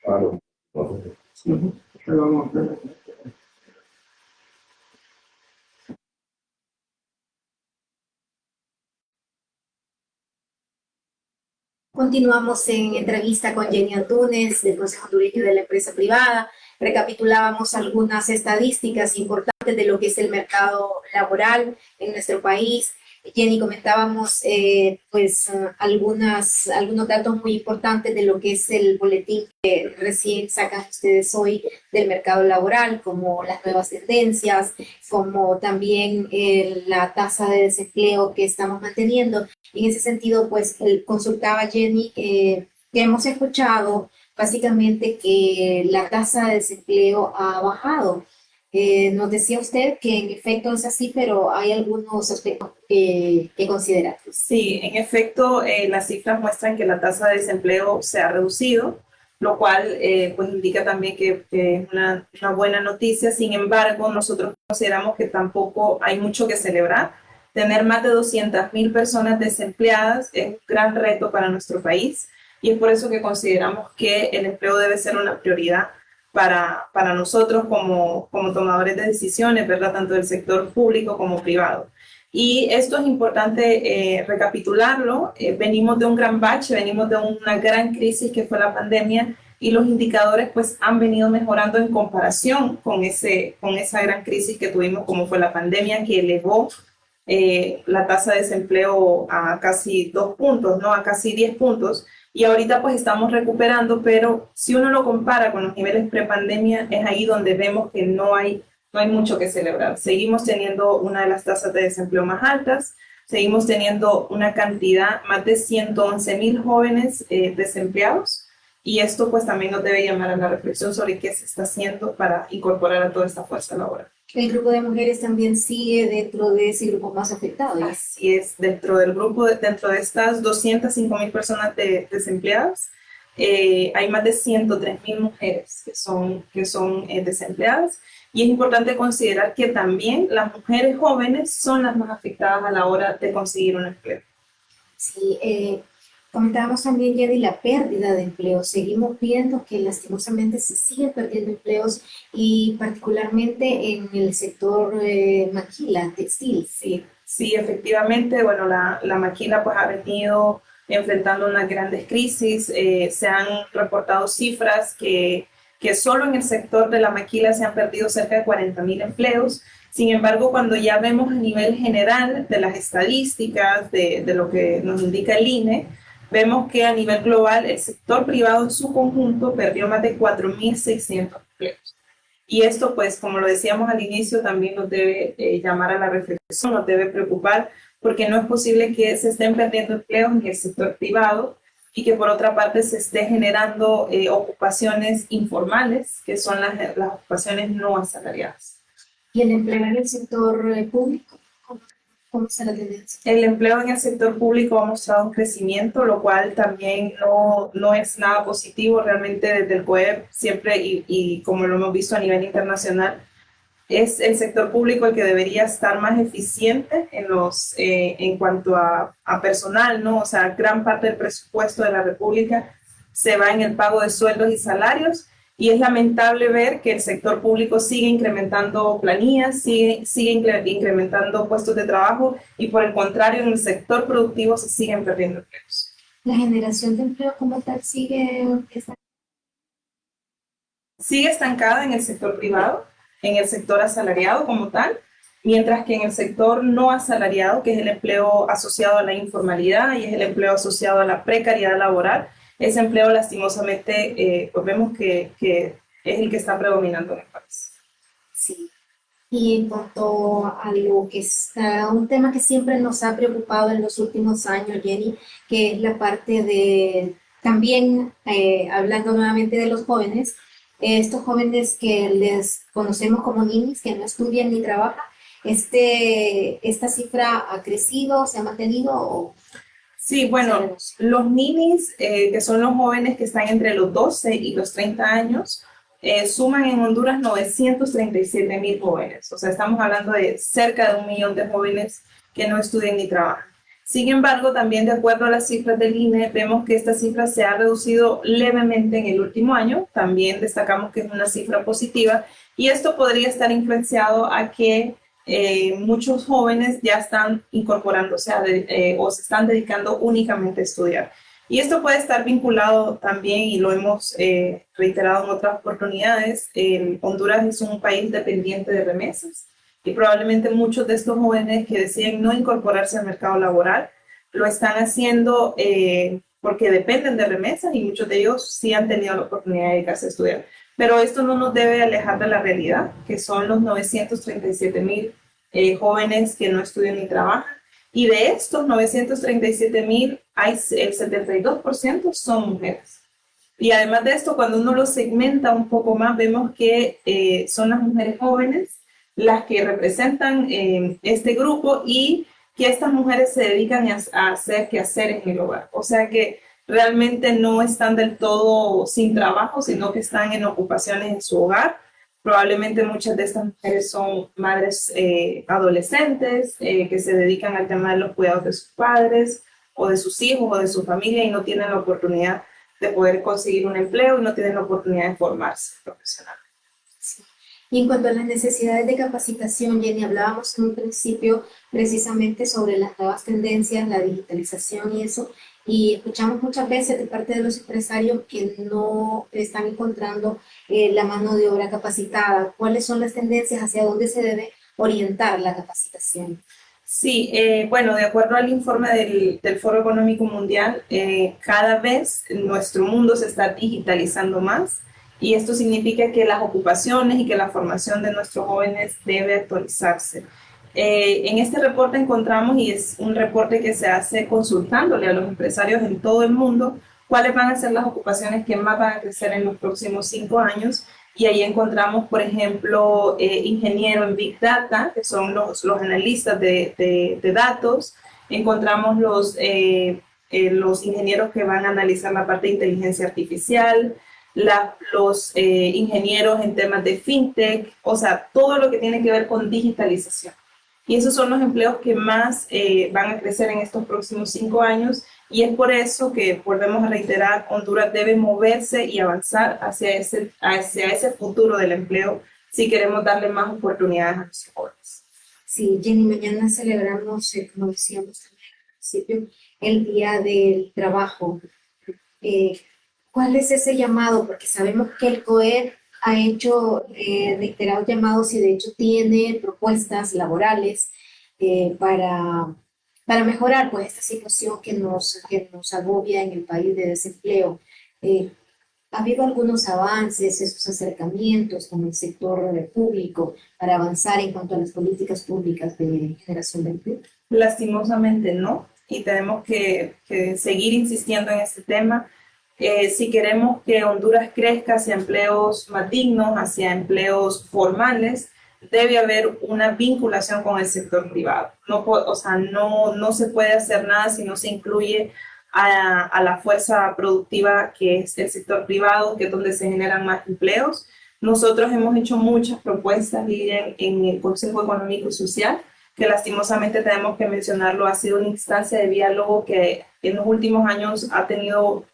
Claro. Ujú. Vamos a ver. Continuamos en entrevista con Jenny Antunes del Consejo Hondureño de la Empresa Privada. Recapitulábamos algunas estadísticas importantes de lo que es el mercado laboral en nuestro país. Jenny, comentábamos algunos datos muy importantes de lo que es el boletín que recién sacan ustedes hoy del mercado laboral, como las nuevas tendencias, como también la tasa de desempleo que estamos manteniendo. En ese sentido, pues consultaba Jenny que hemos escuchado básicamente que la tasa de desempleo ha bajado. Nos decía usted que en efecto es así, pero hay algunos aspectos que considerar. Sí, en efecto, las cifras muestran que la tasa de desempleo se ha reducido, lo cual pues indica también que es una buena noticia. Sin embargo, nosotros consideramos que tampoco hay mucho que celebrar. Tener más de 200.000 personas desempleadas es un gran reto para nuestro país y es por eso que consideramos que el empleo debe ser una prioridad para nosotros como tomadores de decisiones, ¿verdad? Tanto del sector público como privado. Y esto es importante recapitularlo. Venimos de un gran bache, venimos de una gran crisis que fue la pandemia y los indicadores pues han venido mejorando en comparación con esa gran crisis que tuvimos como fue la pandemia que elevó la tasa de desempleo a casi 2 puntos, ¿no? A casi 10 puntos. Y ahorita pues estamos recuperando, pero si uno lo compara con los niveles prepandemia, es ahí donde vemos que no hay mucho que celebrar. Seguimos teniendo una de las tasas de desempleo más altas, seguimos teniendo una cantidad, más de 111.000 jóvenes desempleados, y esto pues también nos debe llamar a la reflexión sobre qué se está haciendo para incorporar a toda esta fuerza laboral. El grupo de mujeres también sigue dentro de ese grupo más afectado. Así es, dentro de estas 205.000 personas desempleadas, hay más de 103.000 mujeres que son desempleadas. Y es importante considerar que también las mujeres jóvenes son las más afectadas a la hora de conseguir un empleo. Sí, comentábamos también, Jenny, la pérdida de empleo. Seguimos viendo que lastimosamente se siguen perdiendo empleos y particularmente en el sector maquila, textil. Sí, sí, efectivamente, bueno, la maquila pues ha venido enfrentando unas grandes crisis. Se han reportado cifras que solo en el sector de la maquila se han perdido cerca de 40.000 empleos. Sin embargo, cuando ya vemos a nivel general de las estadísticas, de lo que nos indica el INE, vemos que a nivel global el sector privado en su conjunto perdió más de 4.600 empleos. Y esto, pues, como lo decíamos al inicio, también nos debe llamar a la reflexión, nos debe preocupar, porque no es posible que se estén perdiendo empleos en el sector privado y que por otra parte se esté generando ocupaciones informales, que son las ocupaciones no asalariadas. ¿Y el empleo en el sector público? ¿Cómo está la tendencia? El empleo en el sector público ha mostrado un crecimiento, lo cual también no es nada positivo. Realmente desde el COEP siempre, y como lo hemos visto a nivel internacional, es el sector público el que debería estar más eficiente en cuanto a personal, ¿no? O sea, gran parte del presupuesto de la República se va en el pago de sueldos y salarios, y es lamentable ver que el sector público sigue incrementando planillas, sigue incrementando puestos de trabajo, y por el contrario, en el sector productivo se siguen perdiendo empleos. La generación de empleo como tal Sigue estancada en el sector privado, en el sector asalariado como tal, mientras que en el sector no asalariado, que es el empleo asociado a la informalidad y es el empleo asociado a la precariedad laboral, ese empleo lastimosamente pues vemos que es el que está predominando en el país. Sí. Y en cuanto a lo que está, un tema que siempre nos ha preocupado en los últimos años, Jenny, que es la parte de, también hablando nuevamente de los jóvenes, estos jóvenes que les conocemos como ninis, que no estudian ni trabajan, ¿esta cifra ha crecido, se ha mantenido o Sí, se ha bueno, reducido? los ninis, que son los jóvenes que están entre los 12 y los 30 años, suman en Honduras 937.000 jóvenes. O sea, estamos hablando de cerca de 1 millón de jóvenes que no estudian ni trabajan. Sin embargo, también de acuerdo a las cifras del INE, vemos que esta cifra se ha reducido levemente en el último año. También destacamos que es una cifra positiva y esto podría estar influenciado a que muchos jóvenes ya están incorporándose o se están dedicando únicamente a estudiar. Y esto puede estar vinculado también, y lo hemos reiterado en otras oportunidades, Honduras es un país dependiente de remesas y probablemente muchos de estos jóvenes que deciden no incorporarse al mercado laboral lo están haciendo porque dependen de remesas y muchos de ellos sí han tenido la oportunidad de dedicarse a estudiar. Pero esto no nos debe alejar de la realidad, que son los 937,000 jóvenes que no estudian ni trabajan. Y de estos 937,000, el 72% son mujeres. Y además de esto, cuando uno lo segmenta un poco más, vemos que son las mujeres jóvenes las que representan este grupo y que estas mujeres se dedican a hacer quehaceres en el hogar. O sea que realmente no están del todo sin trabajo, sino que están en ocupaciones en su hogar. Probablemente muchas de estas mujeres son madres adolescentes que se dedican al tema de los cuidados de sus padres o de sus hijos o de su familia y no tienen la oportunidad de poder conseguir un empleo y no tienen la oportunidad de formarse profesionalmente. Sí. Y en cuanto a las necesidades de capacitación, Jenny, hablábamos en un principio precisamente sobre las nuevas tendencias, la digitalización y eso, y escuchamos muchas veces de parte de los empresarios que no están encontrando la mano de obra capacitada. ¿Cuáles son las tendencias? ¿Hacia dónde se debe orientar la capacitación? Sí, bueno, de acuerdo al informe del Foro Económico Mundial, cada vez nuestro mundo se está digitalizando más y esto significa que las ocupaciones y que la formación de nuestros jóvenes debe actualizarse. En este reporte encontramos, y es un reporte que se hace consultándole a los empresarios en todo el mundo, cuáles van a ser las ocupaciones que más van a crecer en los próximos 5 años. Y ahí encontramos, por ejemplo, ingeniero en Big Data, que son los analistas de datos. Encontramos los ingenieros que van a analizar la parte de inteligencia artificial, los ingenieros en temas de fintech, o sea, todo lo que tiene que ver con digitalización. Y esos son los empleos que más van a crecer en estos próximos 5 años. Y es por eso que, volvemos a reiterar, Honduras debe moverse y avanzar hacia ese futuro del empleo si queremos darle más oportunidades a nuestros jóvenes. Sí, Jenny, mañana celebramos, como decíamos también al principio, el Día del Trabajo. Eh, ¿Cuál es ese llamado? Porque sabemos que el COER ha hecho reiterados llamados y de hecho tiene propuestas laborales para mejorar pues esta situación que nos agobia en el país de desempleo. ¿Ha habido algunos avances, esos acercamientos con el sector público para avanzar en cuanto a las políticas públicas de generación de empleo? Lastimosamente no, y tenemos que seguir insistiendo en este tema. Si queremos que Honduras crezca hacia empleos más dignos, hacia empleos formales, debe haber una vinculación con el sector privado. No se puede hacer nada si no se incluye a la fuerza productiva que es el sector privado, que es donde se generan más empleos. Nosotros hemos hecho muchas propuestas, Lilian, en el Consejo Económico y Social, que lastimosamente tenemos que mencionarlo, ha sido una instancia de diálogo que en los últimos años ha tenido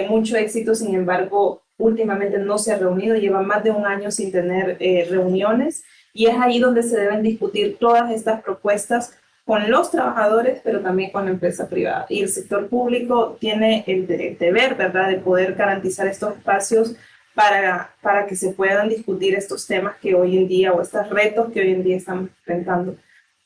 mucho éxito, sin embargo, últimamente no se ha reunido, lleva más de un año sin tener reuniones, y es ahí donde se deben discutir todas estas propuestas con los trabajadores, pero también con la empresa privada. Y el sector público tiene el deber, ¿verdad?, de poder garantizar estos espacios para que se puedan discutir estos temas que hoy en día, o estos retos que hoy en día estamos enfrentando.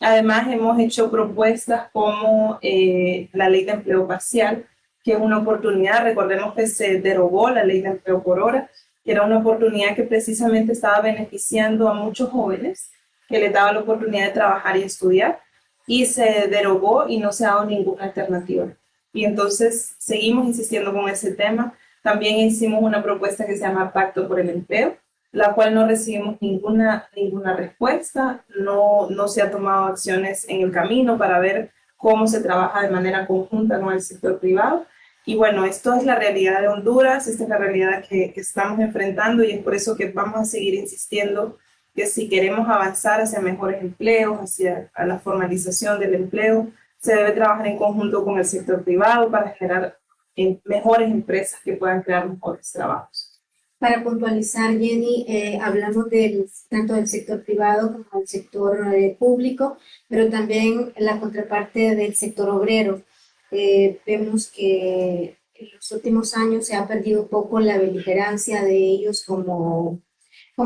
Además, hemos hecho propuestas como la ley de empleo parcial, que es una oportunidad. Recordemos que se derogó la ley de empleo por hora, que era una oportunidad que precisamente estaba beneficiando a muchos jóvenes, que les daba la oportunidad de trabajar y estudiar, y se derogó y no se ha dado ninguna alternativa. Y entonces seguimos insistiendo con ese tema. También hicimos una propuesta que se llama Pacto por el Empleo, la cual no recibimos ninguna respuesta, no se ha tomado acciones en el camino para ver cómo se trabaja de manera conjunta con el sector privado. Y bueno, esto es la realidad de Honduras, esta es la realidad que estamos enfrentando, y es por eso que vamos a seguir insistiendo que si queremos avanzar hacia mejores empleos, hacia la formalización del empleo, se debe trabajar en conjunto con el sector privado para generar mejores empresas que puedan crear mejores trabajos. Para puntualizar, Jenny, hablamos tanto del sector privado como del sector público, pero también la contraparte del sector obrero. Vemos que en los últimos años se ha perdido un poco la beligerancia de ellos como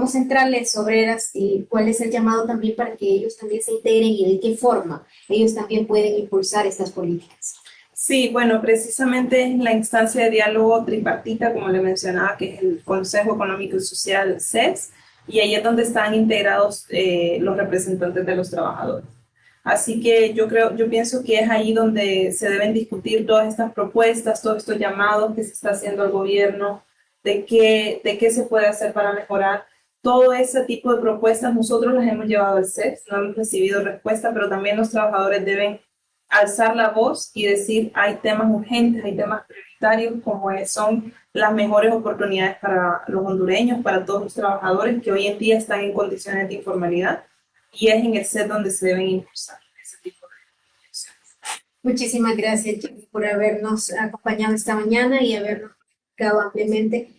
centrales obreras, y cuál es el llamado también para que ellos también se integren y de qué forma ellos también pueden impulsar estas políticas. Sí, bueno, precisamente es la instancia de diálogo tripartita, como le mencionaba, que es el Consejo Económico y Social, CES, y ahí es donde están integrados los representantes de los trabajadores. Así que yo pienso que es ahí donde se deben discutir todas estas propuestas, todos estos llamados que se está haciendo al gobierno, de qué se puede hacer para mejorar. Todo ese tipo de propuestas nosotros las hemos llevado al CES, no hemos recibido respuesta, pero también los trabajadores deben alzar la voz y decir hay temas urgentes, hay temas prioritarios como son las mejores oportunidades para los hondureños, para todos los trabajadores que hoy en día están en condiciones de informalidad, y es en el CES donde se deben impulsar ese tipo de acciones. Muchísimas gracias, Jenny, por habernos acompañado esta mañana y habernos explicado ampliamente,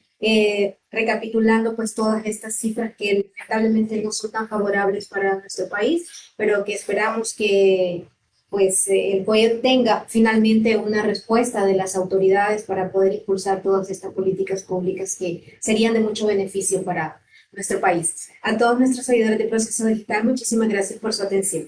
recapitulando pues todas estas cifras que lamentablemente no son tan favorables para nuestro país, pero que esperamos que pues el gobierno tenga finalmente una respuesta de las autoridades para poder impulsar todas estas políticas públicas que serían de mucho beneficio para nuestro país. A todos nuestros seguidores de Proceso Digital, muchísimas gracias por su atención.